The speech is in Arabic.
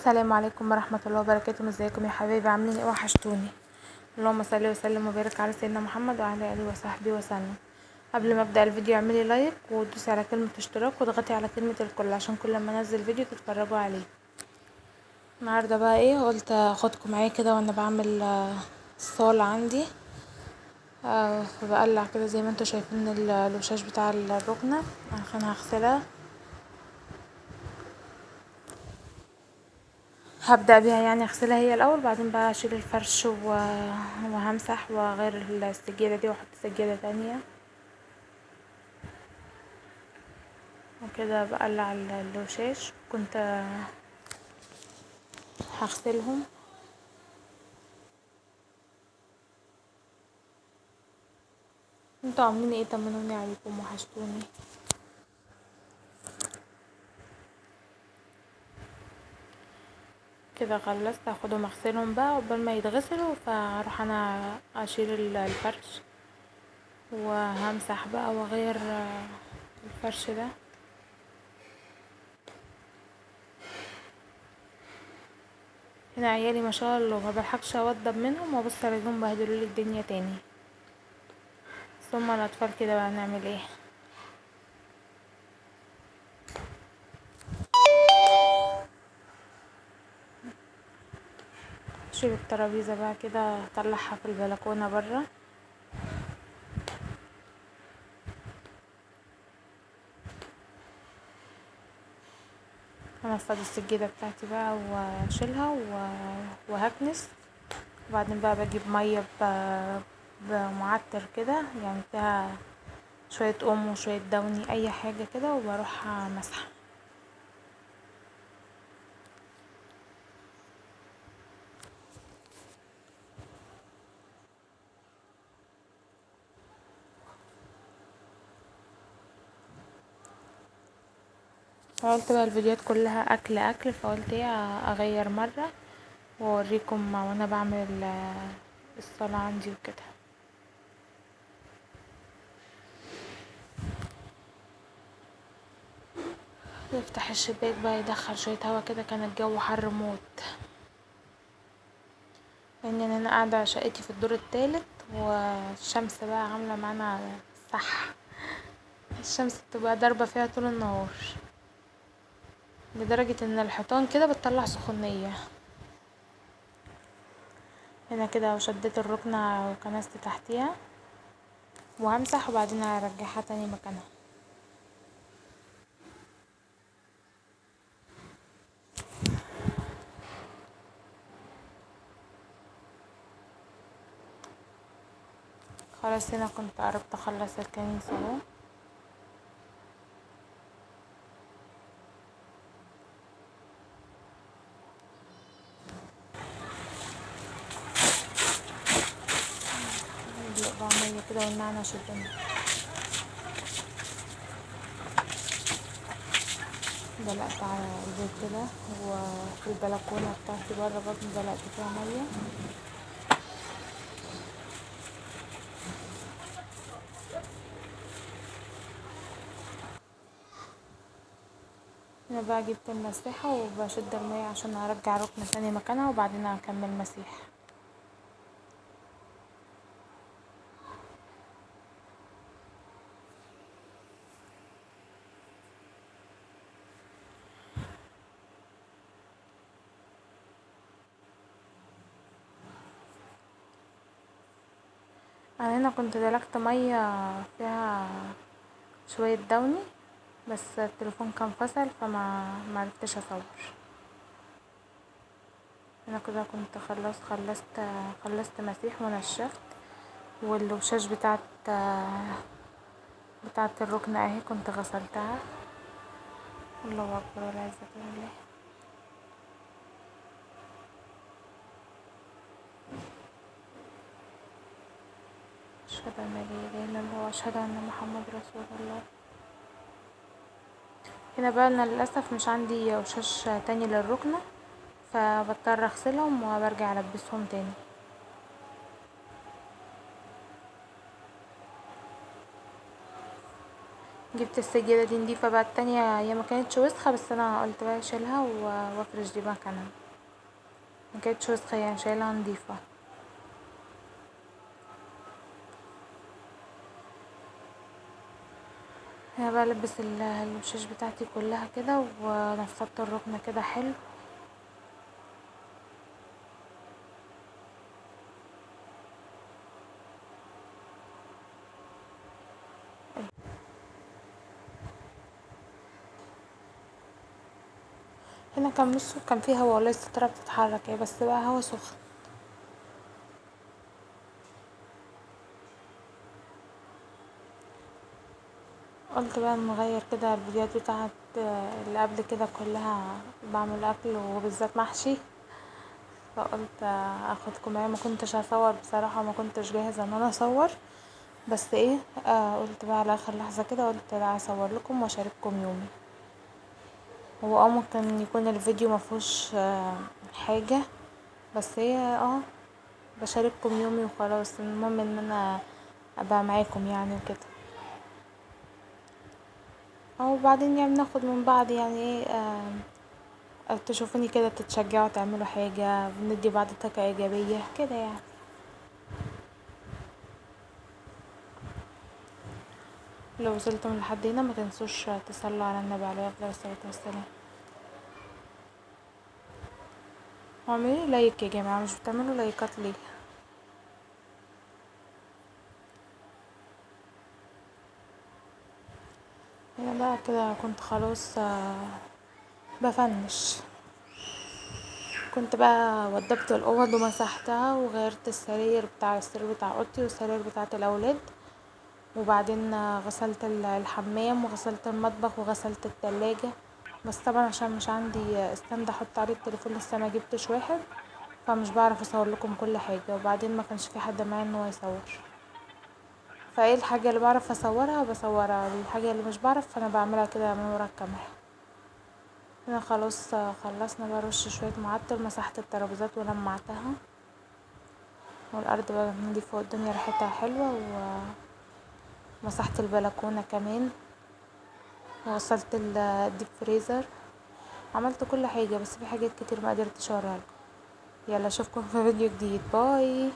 السلام عليكم ورحمة الله وبركاته. ازيكم يا حبايبي؟ عاملين ايه؟ وحشتوني. اللهم صل وسلم وبارك على سيدنا محمد وعلى اله وصحبه وسلم. قبل ما ابدا الفيديو اعملي لايك وتدوسي على كلمة اشتراك واضغطي على كلمة الكل عشان كل ما انزل فيديو تتفرجوا عليه. النهارده بقى ايه، قلت اخدكم معايا كده وانا بعمل الصالة عندي. فبقلع كده زي ما انتوا شايفين الوشاش بتاع الركنة عشان هغسلها. هبدأ بيها يعني اغسلها هي الاول، بعدين بقى اشيل الفرش وهمسح واغير السجادة دي واحط سجادة تانية وكده. بقلع الوشاش كنت هغسلهم. انتوا عاملين ايه؟ طمنوني عليكم، وحشتوني. كده خلصت، هاخدهم اغسلهم بقى قبل ما يتغسلوا، فاروح انا اشيل الفرش وهمسح بقى واغير الفرش ده. هنا عيالي ما شاء الله ما بلحقش اوضب منهم وابص الاقيهم بهدلولي الدنيا تاني، ثم الاطفال كده بقى نعمل ايه. شيل الترابيزه بقى كده اطلعها في البلكونه برا. هنفض السجاده بتاعتي بقى واشيلها وهكنس. وبعدين بقى بجيب ميه بمعطر كده، يعني فيها شويه اوم وشويه دوني اي حاجه كده، وبروح مسحه. قلت بقى الفيديوهات كلها اكل اكل، فقلت ايه اغير مره واوريكم وانا بعمل الصلاة عندي وكده. يفتح الشباك بقى يدخل شوية هوا كده، كان الجو حر موت، لان انا قاعدة شقتي في الدور الثالث والشمس بقى عاملة معانا صح. الشمس بتبقى ضاربة فيها طول النهار لدرجة ان الحيطان كده بتطلع سخونية. هنا كده وشديت الركنة وكنست تحتيها وهمسح وبعدين هرجعها تاني مكانها. خلاص هنا كنت قربت اخلص الكنيسة اهو. بقى مية كده والنعنع شدني. دلقت على البيت كده، وفي البلكونة بتاعتي برا برضه دلقت فيها مية. هنا بقى جبت المساحة وبشد المية عشان ارجع ركنة تاني مكانها وبعدين هكمل مسيح. انا هنا كنت دلقت مية فيها شوية دوني، بس التليفون كان فصل فما معرفتش اصور. هنا كده كنت خلصت مسيح ونشفت، والوشاش بتاعت الركنة اهي كنت غسلتها. الله اكبر ولا عزة بالله. اشهد ان لا اله الا الله واشهد ان محمد رسول الله. هنا بقى انا للاسف مش عندي وشاش تاني للركنة، فبضطر اغسلهم وبرجع البسهم تاني. جبت السجادة دي نضيفة بقى، التانية هي ما كانتش وسخة بس انا قلت بقى اشيلها وافرش دي مكانها، ما كانتش وسخة يعني شايلها نضيفة. هنا بقى البس الوشاش بتاعتي كلها كده ونفضت الركنة كده حلو. هنا كان بصوا كان فيه هوا والله، الستارة بتتحرك اهي بس بقى هوا سخن. قلت بقى نغير كده الفيديوهات بتاعت اللي قبل كده كلها بعمل اكل وبالذات محشي، فقلت اخدكم معايا. ما كنتش هصور بصراحة، ما كنتش جاهزة ان انا اصور، بس ايه قلت بقى على اخر لحظة كده قلت لا اصور لكم واشارككم يومي. هو ممكن يكون الفيديو مفهوش حاجة، بس هي بشارككم يومي وخلاص، المهم ان انا ابقى معاكم يعني وكده. او بعدين يعني ناخد من بعض يعني ايه تشوفوني كده تتشجعوا تعملوا حاجة، ندي بعض طاقة ايجابية كده يعني. لو وصلتم لحد هنا ما تنسوش تصلوا على النبي عليه افضل الصلاة والسلام، واعملوا لايك يا جماعة، مش بتعملوا لايكات ليه؟ هنا بقى كده كنت خلاص بفنش. كنت بقى وضبت الاوض ومسحتها وغيرت السرير بتاع اوضتي والسرير بتاعه الاولاد، وبعدين غسلت الحمام وغسلت المطبخ وغسلت التلاجة. بس طبعا عشان مش عندي استند احط عليه التليفون لسه ما جبتش واحد، فمش بعرف اصور لكم كل حاجة، وبعدين ما كانش في حد معايا ان هو يصور، فايه الحاجة اللي بعرف اصورها بصورها، الحاجة اللي مش بعرف فانا بعملها كده من ورا الكاميرا. هنا خلاص خلصنا بقى رش شوية معطر، مسحت الترابيزات ولمعتها، والارض بقى نضيفة والدنيا ريحتها حلوة، ومسحت البلكونة كمان، وغسلت الديب فريزر. عملت كل حاجة بس في حاجات كتير ما قدرتش اوريها لكم. يلا اشوفكم في فيديو جديد، باي.